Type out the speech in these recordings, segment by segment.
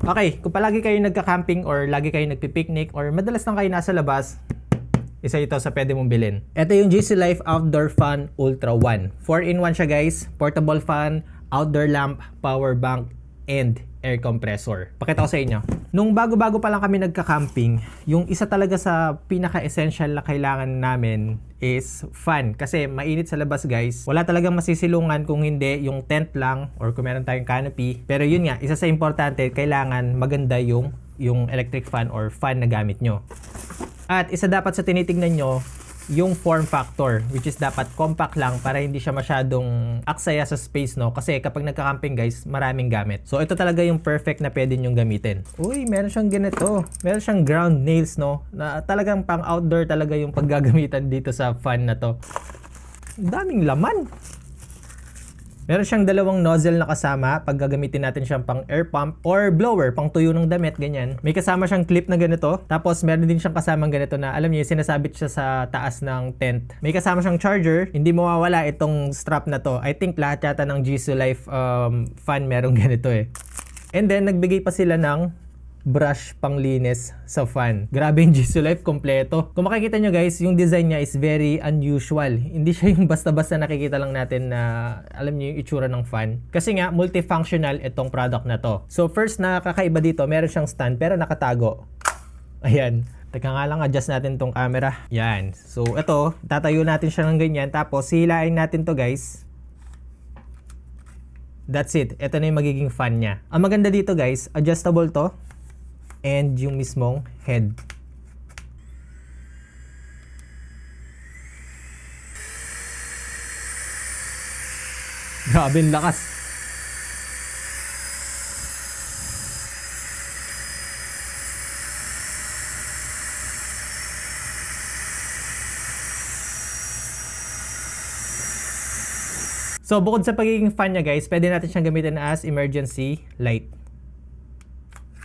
Okay, kung palagi kayo nagka-camping or lagi kayo nagpi-picnic or madalas lang kayo nasa labas, isa ito sa pwede mong bilhin. Ito yung GC Life Outdoor Fan Ultra 1. 4-in-1 siya guys. Portable fan, outdoor lamp, power bank, and air compressor. Pakita ko sa inyo. Nung bago-bago pa lang kami nagka-camping, yung isa talaga sa pinaka-essential na kailangan namin is fan. Kasi mainit sa labas guys. Wala talagang masisilungan kung hindi yung tent lang or kung meron tayong canopy. Pero yun nga, isa sa importante, kailangan maganda yung electric fan or fan na gamit nyo. At isa dapat sa tinitingnan nyo, yung form factor, which is dapat compact lang para hindi siya masyadong aksaya sa space, no? Kasi kapag nagka-camping guys, maraming gamit. So ito talaga yung perfect na pwede nyong gamitin. Uy, meron siyang ganito. Meron siyang ground nails, no? Na talagang pang outdoor talaga yung paggagamitan dito sa fan na to. Daming laman. Meron siyang dalawang nozzle na kasama pag gagamitin natin siyang pang air pump or blower, pang tuyo ng damit, ganyan. May kasama siyang clip na ganito. Tapos meron din siyang kasamang ganito na alam niyo, sinasabit siya sa taas ng tent. May kasama siyang charger. Hindi mawawala itong strap na to. I think lahat yata ng GC Life fan merong ganito eh. And then nagbigay pa sila ng brush panglinis sa fan. Grabe yung GC Life, kompleto. Kung makikita nyo guys, yung design niya is very unusual. Hindi siya yung basta-basta nakikita lang natin na alam niyo yung itsura ng fan. Kasi nga, multifunctional itong product na to. So first na kakaiba dito, meron siyang stand pero nakatago. Ayan. Teka nga lang, adjust natin tong camera. Yan. So ito, tatayo natin siya ng ganyan. Tapos hilain natin to guys. That's it. Ito na yung magiging fan niya. Ang maganda dito guys, adjustable to. And yung mismong head. Grabe ang lakas. So bukod sa pagiging fan niya guys, pwede natin siyang gamitin as emergency light.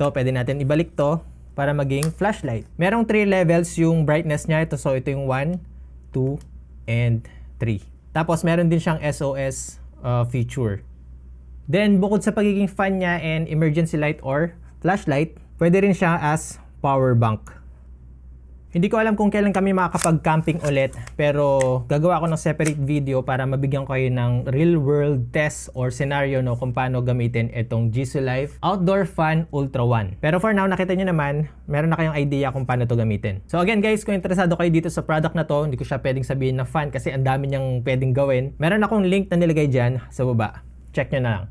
So, pwede natin ibalik to para maging flashlight. Merong 3 levels yung brightness niya. So, ito yung 1, 2, and 3. Tapos, meron din siyang SOS feature. Then, bukod sa pagiging fan niya and emergency light or flashlight, pwede rin siya as power bank. Hindi ko alam kung kailan kami makakapag-camping ulit, pero gagawa ko ng separate video para mabigyan ko kayo ng real world test or scenario no kung paano gamitin itong GC Life Outdoor Fan Ultra 1. Pero for now, nakita nyo naman, meron na kayong idea kung paano to gamitin. So again guys, kung interesado kayo dito sa product na to, hindi ko siya pwedeng sabihin na fan kasi ang dami niyang pwedeng gawin. Meron akong link na nilagay dyan sa baba. Check nyo na lang.